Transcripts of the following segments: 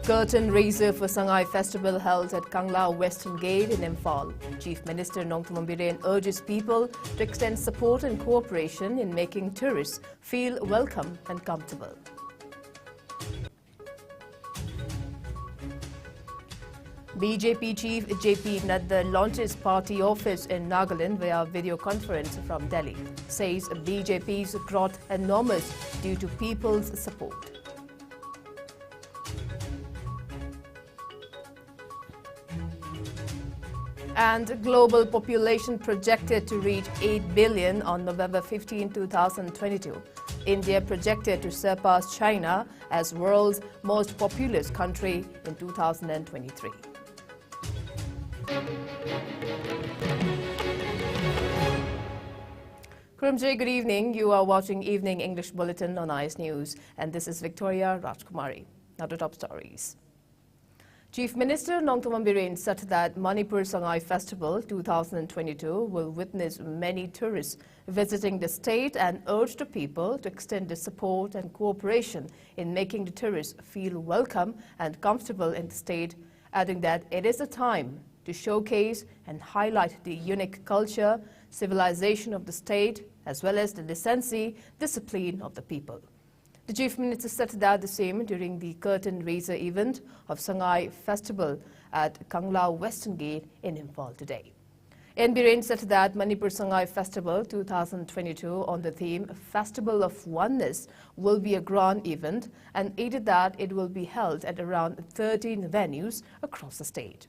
Curtain raiser for Sangai Festival held at Kangla Western Gate in Imphal. Chief Minister Nongthammam Biren urges people to extend support and cooperation in making tourists feel welcome and comfortable. BJP Chief JP Nadda launches party office in Nagaland via video conference from Delhi. Says BJP's growth enormous due to people's support. And global population projected to reach 8 billion on November 15, 2022. India projected to surpass China as world's most populous country in 2023. Kurumjay, good evening. You are watching Evening English Bulletin on IS News, and this is Victoria Rajkumari. Now to top stories. Chief Minister Nongthammam Biren said that Manipur Sangai Festival 2022 will witness many tourists visiting the state and urged the people to extend their support and cooperation in making the tourists feel welcome and comfortable in the state, adding that it is a time to showcase and highlight the unique culture, civilization of the state, as well as the decency, discipline of the people. The Chief Minister said that the same during the curtain raiser event of Sangai Festival at Kangla Western Gate in Imphal today. N. Biren said that Manipur Sangai Festival 2022 on the theme Festival of Oneness will be a grand event and added that it will be held at around 13 venues across the state.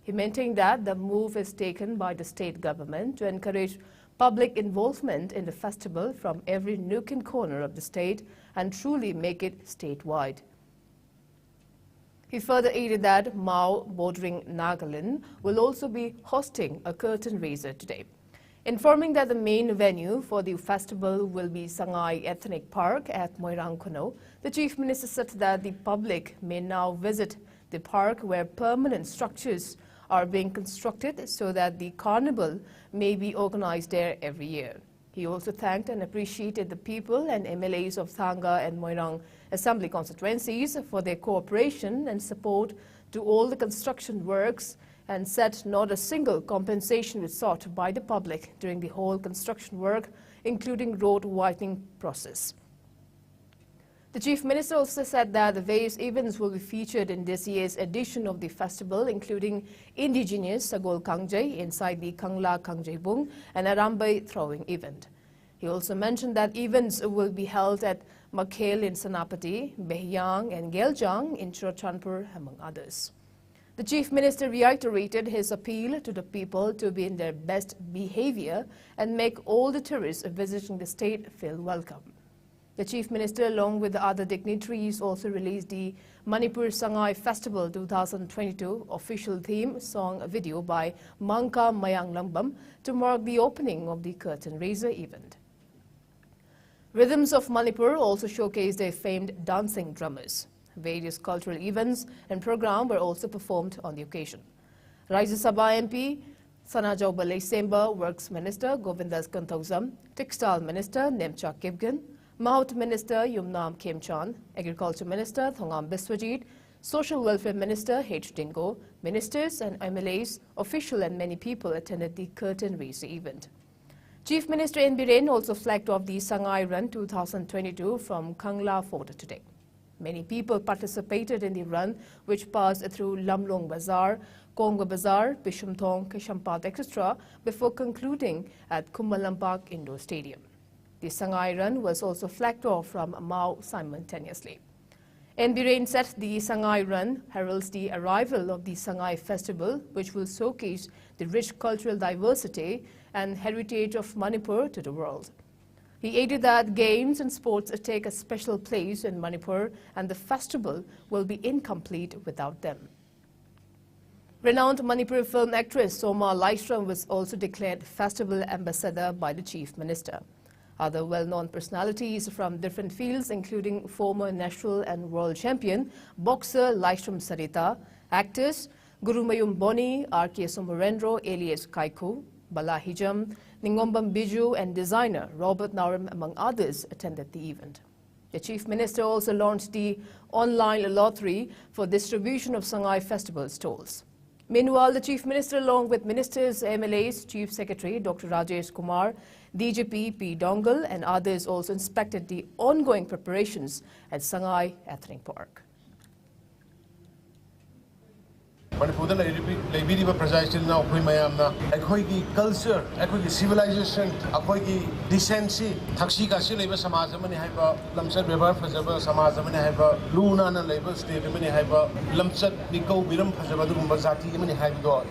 He maintained that the move is taken by the state government to encourage public involvement in the festival from every nook and corner of the state and truly make it statewide. He further added that Mao, bordering Nagaland, will also be hosting a curtain raiser today. Informing that the main venue for the festival will be Sangai Ethnic Park at Moirang-Kono, the Chief Minister said that the public may now visit the park where permanent structures are being constructed so that the carnival may be organized there every year. He also thanked and appreciated the people and MLAs of Thanga and Moirang Assembly constituencies for their cooperation and support to all the construction works and said not a single compensation was sought by the public during the whole construction work, including road widening process. The Chief Minister also said that the various events will be featured in this year's edition of the festival, including indigenous Sagol Kangjay inside the Kangla Kangjay and Arambai throwing event. He also mentioned that events will be held at Makhel in Sanapati, Behyang and Geljang in Churachandpur, among others. The Chief Minister reiterated his appeal to the people to be in their best behavior and make all the tourists visiting the state feel welcome. The Chief Minister, along with the other dignitaries, also released the Manipur Sangai Festival 2022 official theme song video by Mangka Mayang Lambam to mark the opening of the curtain raiser event. Rhythms of Manipur also showcased their famed dancing drummers. Various cultural events and programs were also performed on the occasion. Rajya Sabha MP Sanajau Balai Semba, Works Minister Govindas Kantauzam, Textile Minister Nemcha Kibgan, Mahout Minister Yumnam Khemchan, Agriculture Minister Thongam Biswajit, Social Welfare Minister H. Dingo, ministers and MLAs, officials and many people attended the curtain raiser event. Chief Minister N. Biren also flagged off the Sangai Run 2022 from Kangla Fort today. Many people participated in the run, which passed through Lamlong Bazaar, Kongwa Bazaar, Bishumthong, Kishampat, etc., before concluding at Kumalampak Indoor Stadium. The Sangai Run was also flagged off from Mao simultaneously. N. Biren said the Sangai Run heralds the arrival of the Sangai Festival, which will showcase the rich cultural diversity and heritage of Manipur to the world. He added that games and sports take a special place in Manipur and the festival will be incomplete without them. Renowned Manipur film actress Soma Lystrom was also declared festival ambassador by the Chief Minister. Other well-known personalities from different fields, including former national and world champion boxer Lystrom Sarita, actors Gurumayum Boni, R.K. Somorendro alias Kaiku, Bala Hijam, Ningombam Biju and designer Robert Naram, among others, attended the event. The Chief Minister also launched the online lottery for distribution of Sangay Festival stalls. Meanwhile, the Chief Minister, along with Ministers, MLAs, Chief Secretary Dr. RAJKUMARI, DGP P. Dongal and others also inspected the ongoing preparations at Sangay Ethnic Park. Manipur Liberiba Prajai now Mayamna, Akoigi culture, Akoigi civilization, Akoigi decency, Taxi Kasileva Samazamani Haiba, Lamsat River Fazaba, Samazamani Haiba, Luna and Labor State, Mini Haiba, Lamsat Nico, Viram Fazabadu, Bazati, Mini Haiba,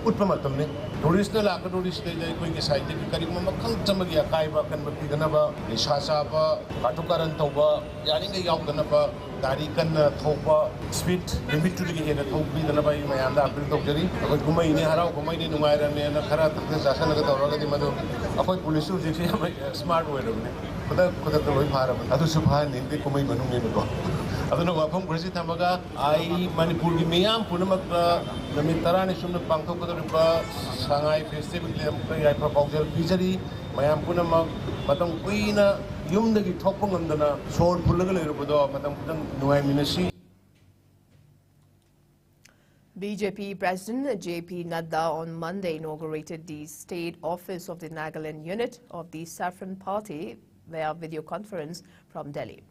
Utpamatamni. Tourist la tourist stage Akoigi site, Karimama Kantamagi Kaiba, Kanbapiganaba, Ishasaba, Katukaran Toba, Yaninga Yaganaba. Tarikan Thopa, speed, limit to the head of Thopi, the Nabai, Mayanda, Piltokari, Kumai, Hara, Kumai, Numaira, and Kara, Sasana, the Madu, avoid police, smart way of it. But that could have been part of it. Atu Subhan in the Kumai Manu. I don't know what from Grisi Tamaga, I Manipur Miam, Punamaka, the Mitarani Sum Pangtoka, Sangai Festival, I proposal, Vizari, Mayam Punamak, Matang Quina. BJP President J.P. Nadda on Monday inaugurated the state office of the Nagaland unit of the Saffron Party via video conference from Delhi.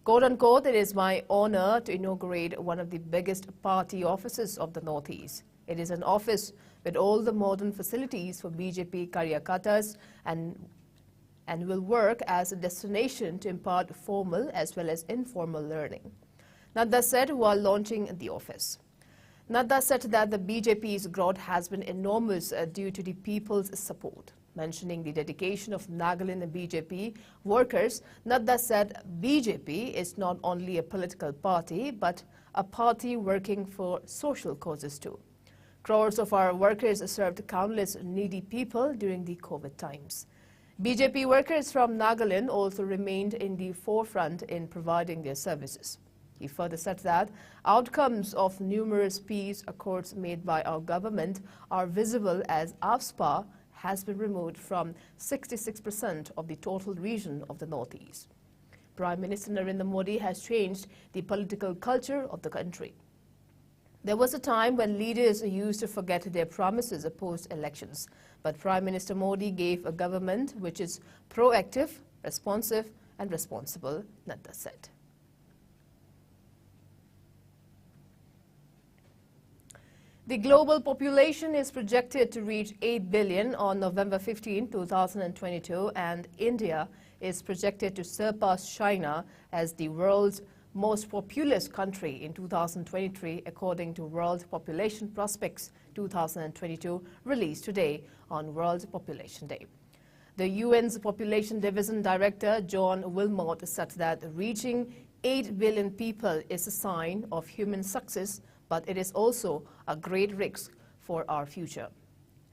Quote unquote, it is my honor to inaugurate one of the biggest party offices of the Northeast. It is an office with all the modern facilities for BJP Karyakatas and will work as a destination to impart formal as well as informal learning, Nadda said while launching the office. Nadda said that the BJP's growth has been enormous due to the people's support. Mentioning the dedication of Nagaland and BJP workers, Nadda said BJP is not only a political party but a party working for social causes too. Crores of our workers served countless needy people during the COVID times. BJP workers from Nagaland also remained in the forefront in providing their services. He further said that outcomes of numerous peace accords made by our government are visible as AFSPA has been removed from 66% of the total region of the Northeast. Prime Minister Narendra Modi has changed the political culture of the country. There was a time when leaders used to forget their promises post-elections, but Prime Minister Modi gave a government which is proactive, responsive and responsible, Nadda said. The global population is projected to reach 8 billion on November 15, 2022, and India is projected to surpass China as the world's most populous country in 2023, according to World Population Prospects 2022, released today on World Population Day. The UN's Population Division Director, John Wilmot, said that reaching 8 billion people is a sign of human success, but it is also a great risk for our future.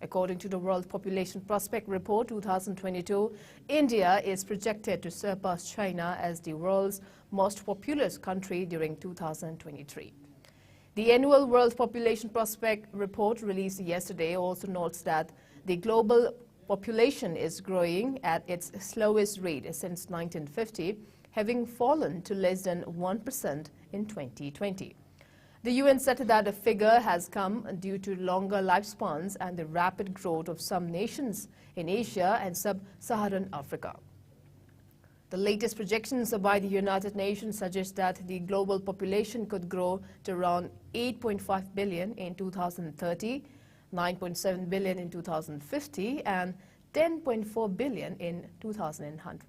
According to the World Population Prospect Report 2022, India is projected to surpass China as the world's most populous country during 2023. The annual World Population Prospect Report released yesterday also notes that the global population is growing at its slowest rate since 1950, having fallen to less than 1% in 2020. The UN said that the figure has come due to longer lifespans and the rapid growth of some nations in Asia and sub-Saharan Africa. The latest projections by the United Nations suggest that the global population could grow to around 8.5 billion in 2030, 9.7 billion in 2050, and 10.4 billion in 2100.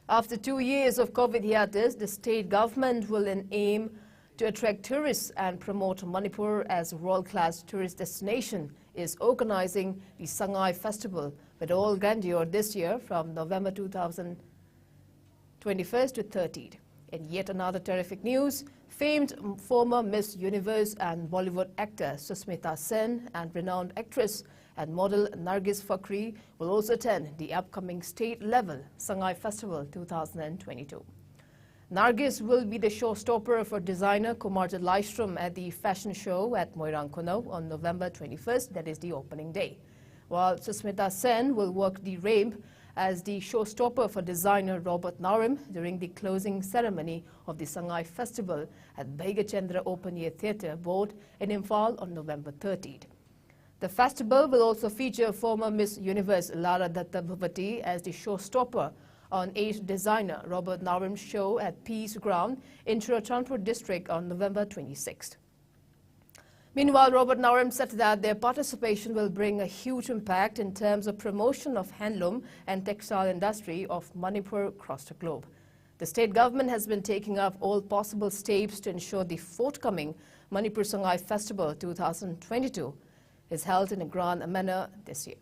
After 2 years of COVID hiatus, the state government will aim to attract tourists and promote Manipur as a world-class tourist destination is organizing the Sangay Festival with all grandeur this year from November 2021 to 30th. In yet another terrific news, famed former Miss Universe and Bollywood actor Susmita Sen and renowned actress and model Nargis Fakhri will also attend the upcoming state-level Sangay Festival 2022. Nargis will be the showstopper for designer Kumarja Lystrom at the fashion show at Moirang Kuno on November 21st, that is the opening day. while Susmita Sen will work the ramp as the showstopper for designer Robert Narim during the closing ceremony of the Sangai Festival at Bhaigachandra Open Air Theatre Board in Imphal on November 30th. The festival will also feature former Miss Universe Lara Datta Bhavati as the showstopper on 8th designer Robert Narim's show at Peace Ground in Churachandpur district on November 26th. Meanwhile, Robert Narim said that their participation will bring a huge impact in terms of promotion of handloom and textile industry of Manipur across the globe. The state government has been taking up all possible steps to ensure the forthcoming Manipur Sangai Festival 2022 is held in a grand manner this year.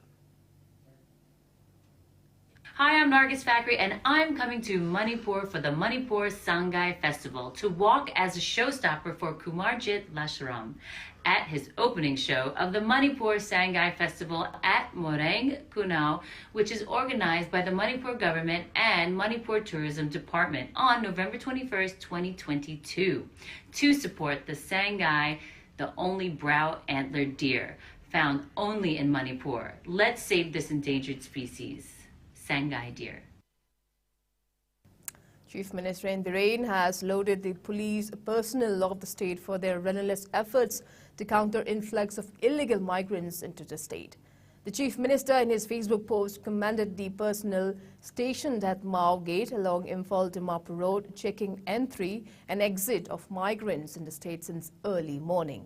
Hi, I'm Nargis Fakri, and I'm coming to Manipur for the Manipur Sangai Festival to walk as a showstopper for Kumarjit Lasharam at his opening show of the Manipur Sangai Festival at Moreng, Kunao, which is organized by the Manipur government and Manipur Tourism Department on November 21st, 2022, to support the Sangai, the only brow-antlered deer found only in Manipur. Let's save this endangered species. Sangai deer. Chief Minister in Biren has lauded the police personnel of the state for their relentless efforts to counter influx of illegal migrants into the state. The Chief Minister in his Facebook post commended the personnel stationed at Mao Gate along Imphal-Dimapur Road checking entry and exit of migrants in the state since early morning.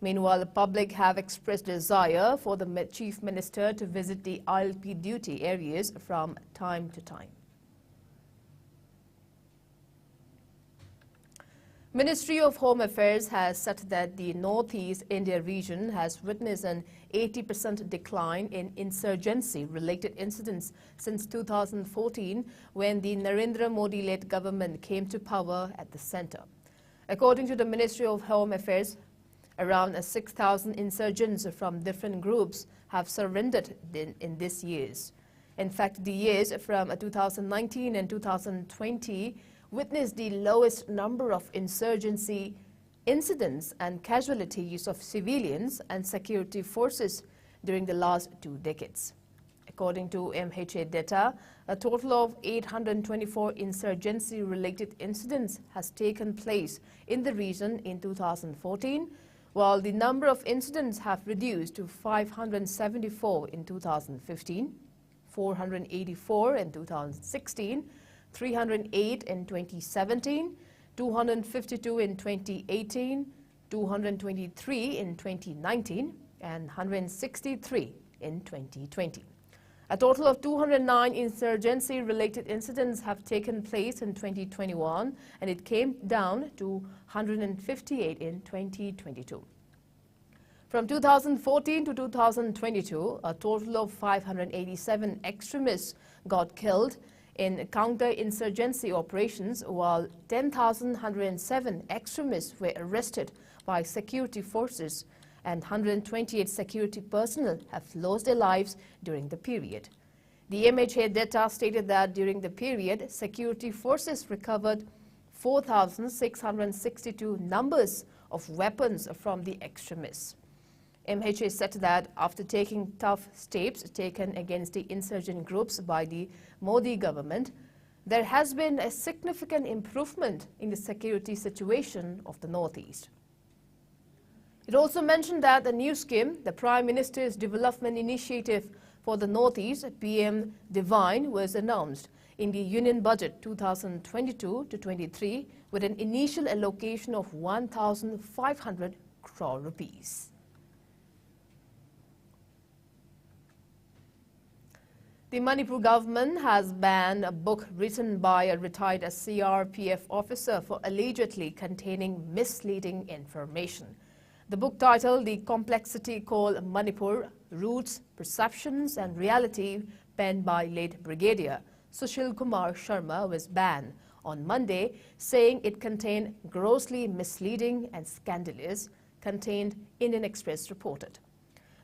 Meanwhile, the public have expressed desire for the Chief Minister to visit the ILP duty areas from time to time. Ministry of Home Affairs has said that the Northeast India region has witnessed an 80% decline in insurgency-related incidents since 2014, when the Narendra Modi-led government came to power at the centre. According to the Ministry of Home Affairs, around 6,000 insurgents from different groups have surrendered in these years. In fact, the years from 2019 and 2020 witnessed the lowest number of insurgency incidents and casualties of civilians and security forces during the last 2 decades. According to MHA data, a total of 824 insurgency-related incidents has taken place in the region in 2014, while the number of incidents have reduced to 574 in 2015, 484 in 2016, 308 in 2017, 252 in 2018, 223 in 2019, and 163 in 2020. A total of 209 insurgency-related incidents have taken place in 2021, and it came down to 158 in 2022. From 2014 to 2022, a total of 587 extremists got killed in counter-insurgency operations, while 10,107 extremists were arrested by security forces, and 128 security personnel have lost their lives during the period. The MHA data stated that during the period, security forces recovered 4,662 numbers of weapons from the extremists. MHA said that after taking tough steps taken against the insurgent groups by the Modi government, there has been a significant improvement in the security situation of the Northeast. It also mentioned that the new scheme, the Prime Minister's Development Initiative for the Northeast, PM Divine, was announced in the Union Budget 2022-23 with an initial allocation of 1,500 crore rupees. The Manipur government has banned a book written by a retired CRPF officer for allegedly containing misleading information. The book titled The Complexity Called Manipur, Roots, Perceptions and Reality, penned by late Brigadier Sushil Kumar Sharma, was banned on Monday, saying it contained grossly misleading and scandalous, contained Indian Express reported.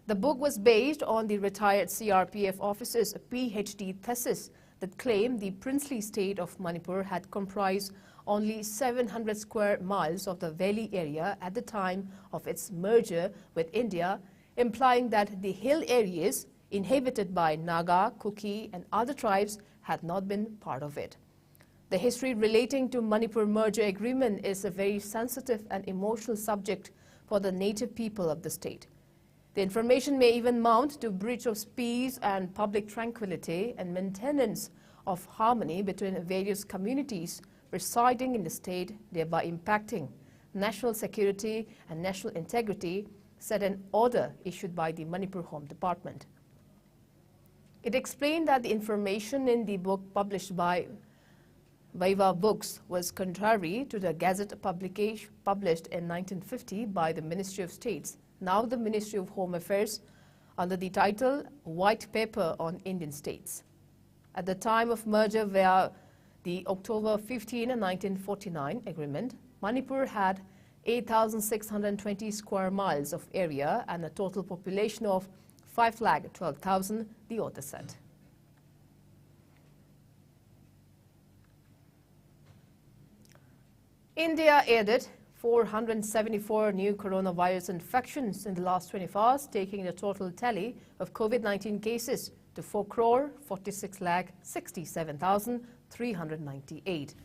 The book was based on the retired CRPF officer's PhD thesis that claimed the princely state of Manipur had comprised only 700 square miles of the valley area at the time of its merger with India, implying that the hill areas inhabited by Naga, Kuki, and other tribes, had not been part of it. The history relating to Manipur merger agreement is a very sensitive and emotional subject for the native people of the state. The information may even mount to breach of peace and public tranquility and maintenance of harmony between various communities residing in the state, thereby impacting national security and national integrity, said an order issued by the Manipur Home Department. It explained that the information in the book published by Vaiva Books was contrary to the Gazette publication published in 1950 by the Ministry of States, now the Ministry of Home Affairs, under the title White Paper on Indian States. At the time of merger via the October 15, 1949 agreement, Manipur had 8,620 square miles of area and a total population of 5,12,000, the author said. India added 474 new coronavirus infections in the last 24 hours, taking the total tally of COVID-19 cases to 4,46,67,398,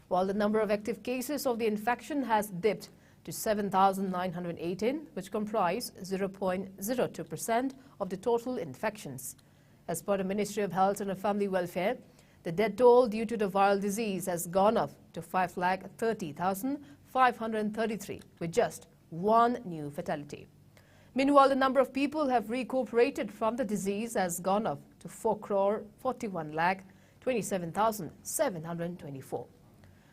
while the number of active cases of the infection has dipped to 7,918, which comprise 0.02% of the total infections. As per the Ministry of Health and Family Welfare, the death toll due to the viral disease has gone up to 5,30,533, with just one new fatality. Meanwhile, the number of people who have recuperated from the disease has gone up to 4,41,27,724.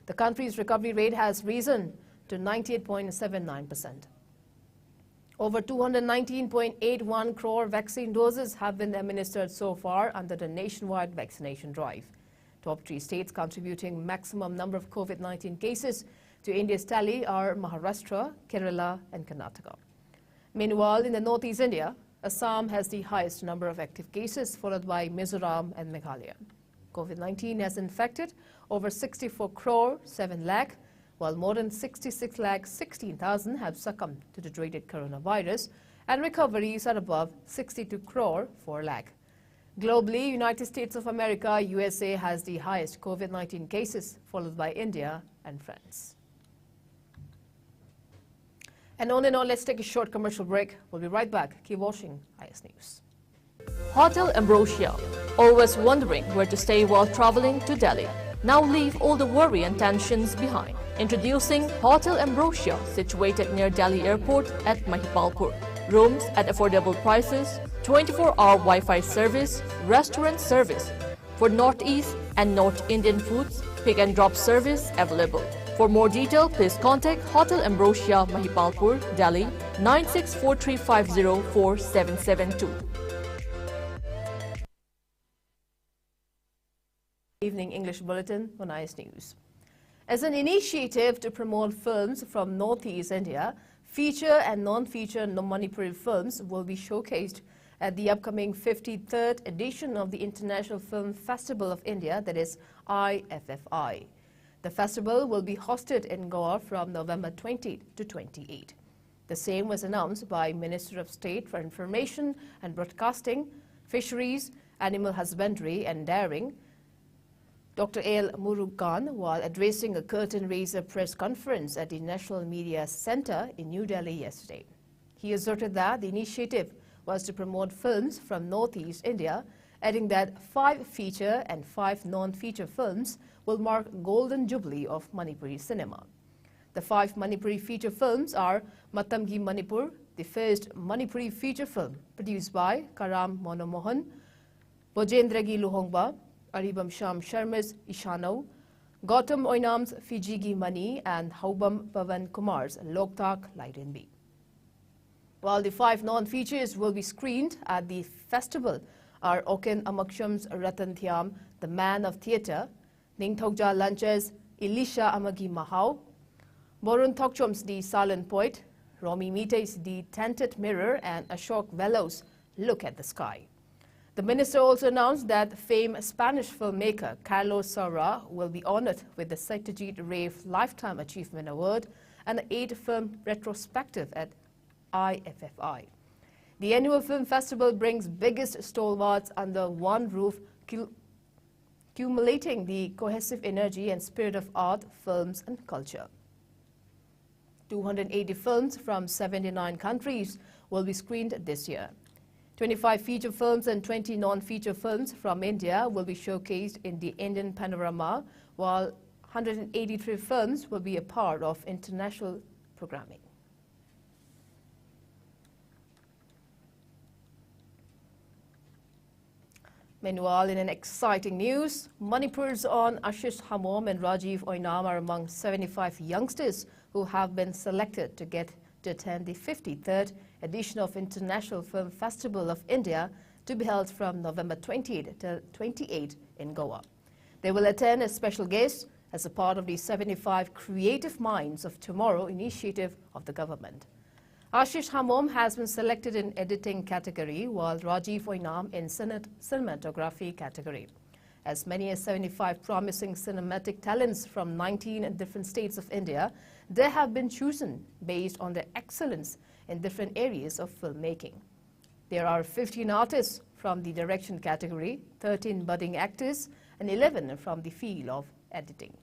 The country's recovery rate has risen to 98.79%. Over 219.81 crore vaccine doses have been administered so far under the nationwide vaccination drive. Top 3 states contributing maximum number of COVID-19 cases to India's tally are Maharashtra, Kerala, and Karnataka. Meanwhile, in the northeast India, Assam has the highest number of active cases, followed by Mizoram and Meghalaya. COVID-19 has infected over 64 crore 7 lakh, while more than 66 lakh 16,000 have succumbed to the dreaded coronavirus, and recoveries are above 62 crore 4 lakh. Globally, United States of America, USA, has the highest COVID-19 cases, followed by India and France. And on, let's take a short commercial break. We'll be right back. Keep watching IS News. Hotel Ambrosia. Always wondering where to stay while traveling to Delhi. Now leave all the worry and tensions behind. Introducing Hotel Ambrosia, situated near Delhi Airport at Mahipalpur. Rooms at affordable prices, 24-hour Wi-Fi service, restaurant service. For Northeast and North Indian foods, pick and drop service available. For more detail, please contact Hotel Ambrosia, Mahipalpur, Delhi, 9643504772. Evening English Bulletin on IS News. As an initiative to promote films from Northeast India, feature and non-feature Manipuri films will be showcased at the upcoming 53rd edition of the International Film Festival of India, that is IFFI. The festival will be hosted in Goa from November 20 to 28. The same was announced by Minister of State for Information and Broadcasting, Fisheries, Animal Husbandry and Dairying, Dr. A.L. Murugan, while addressing a curtain-raiser press conference at the National Media Center in New Delhi yesterday. He asserted that the initiative was to promote films from Northeast India, adding that 5 feature and 5 non-feature films will mark Golden Jubilee of Manipuri cinema. The 5 Manipuri feature films are Matamgi Manipur, the first Manipuri feature film produced by Karam Monomohan, Bojendragi Luhongba, Aribam Sham Sharma's Ishano, Gautam Oinam's Fijigi Mani, and Haubam Pavan Kumar's Loktak Lairinbi. While the 5 non-features will be screened at the festival are Oken Amaksham's Ratan Thyam, The Man of Theatre, Ningthokja Lancha's Elisha Amagi Mahau, Borun Thokchom's The Silent Poet, Romi Mite's The Tented Mirror, and Ashok Velo's Look at the Sky. The minister also announced that famed Spanish filmmaker Carlos Saura will be honored with the Satyajit Ray Lifetime Achievement Award and an 8-film retrospective at IFFI. The annual film festival brings biggest stalwarts under one roof, accumulating the cohesive energy and spirit of art, films and culture. 280 films from 79 countries will be screened this year. 25 feature films and 20 non-feature films from India will be showcased in the Indian panorama, while 183 films will be a part of international programming. Meanwhile, in an exciting news, Manipur's own Ashish Hamom and Rajiv Oinam are among 75 youngsters who have been selected to attend the 53rd edition of International Film Festival of India, to be held from November 20th to 28th in Goa. They will attend as special guests as a part of the 75 Creative Minds of Tomorrow initiative of the government. Ashish Hamom has been selected in editing category, while Rajiv Oinam in cinematography category. As many as 75 promising cinematic talents from 19 different states of India, they have been chosen based on their excellence in different areas of filmmaking. There are 15 artists from the direction category, 13 budding actors, and 11 from the field of editing.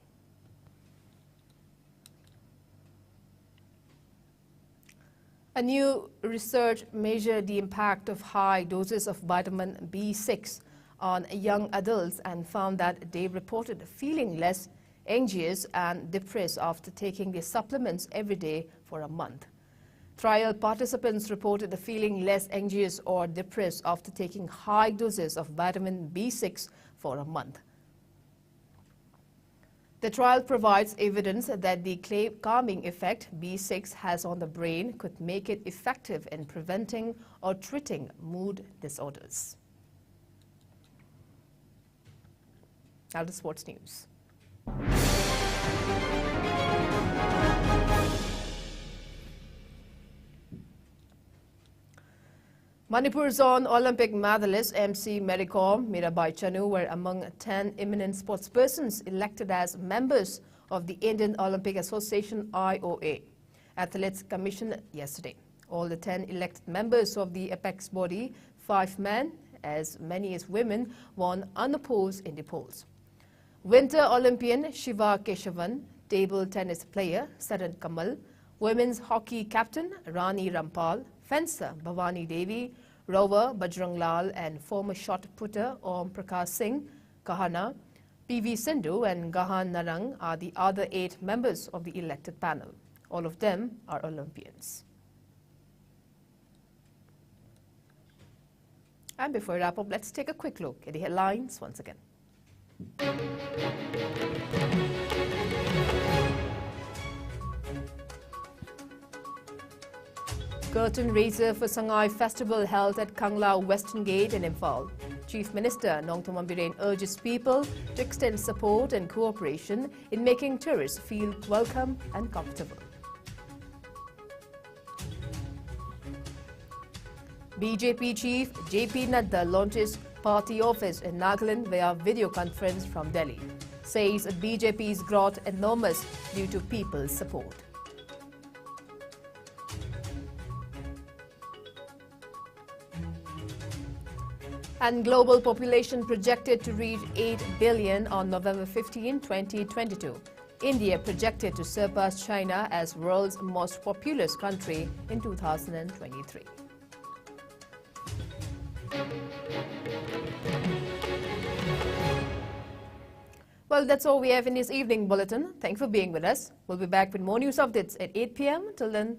A new research measured the impact of high doses of vitamin B6 on young adults and found that they reported feeling less anxious and depressed after taking the supplements every day for a month. Trial participants reported feeling less anxious or depressed after taking high doses of vitamin B6 for a month. The trial provides evidence that the calming effect B6 has on the brain could make it effective in preventing or treating mood disorders. Now to sports news. Manipur's own Olympic medalist MC Mary Kom, Mirabai Chanu were among 10 eminent sportspersons elected as members of the Indian Olympic Association IOA Athletes Commission yesterday. All the 10 elected members of the apex body, 5 men, as many as women, won unopposed in the polls. Winter Olympian Shiva Keshavan, table tennis player Saran Kamal, women's hockey captain Rani Rampal, fencer Bhavani Devi, rower Bajrang Lal and former shot putter Om Prakash Singh Kahana, PV Sindhu and Gahan Narang are the other 8 members of the elected panel. All of them are Olympians. And before we wrap up, let's take a quick look at the headlines once again. Curtain raiser for Sangai Festival held at Kangla Western Gate in Imphal. Chief Minister Nongthombam Birren urges people to extend support and cooperation in making tourists feel welcome and comfortable. BJP Chief JP Nadda launches party office in Nagaland via video conference from Delhi. Says BJP's growth enormous due to people's support. And global population projected to reach 8 billion on November 15, 2022. India projected to surpass China as world's most populous country in 2023. Well, that's all we have in this evening bulletin. Thanks for being with us. We'll be back with more news updates at 8 p.m. Till then,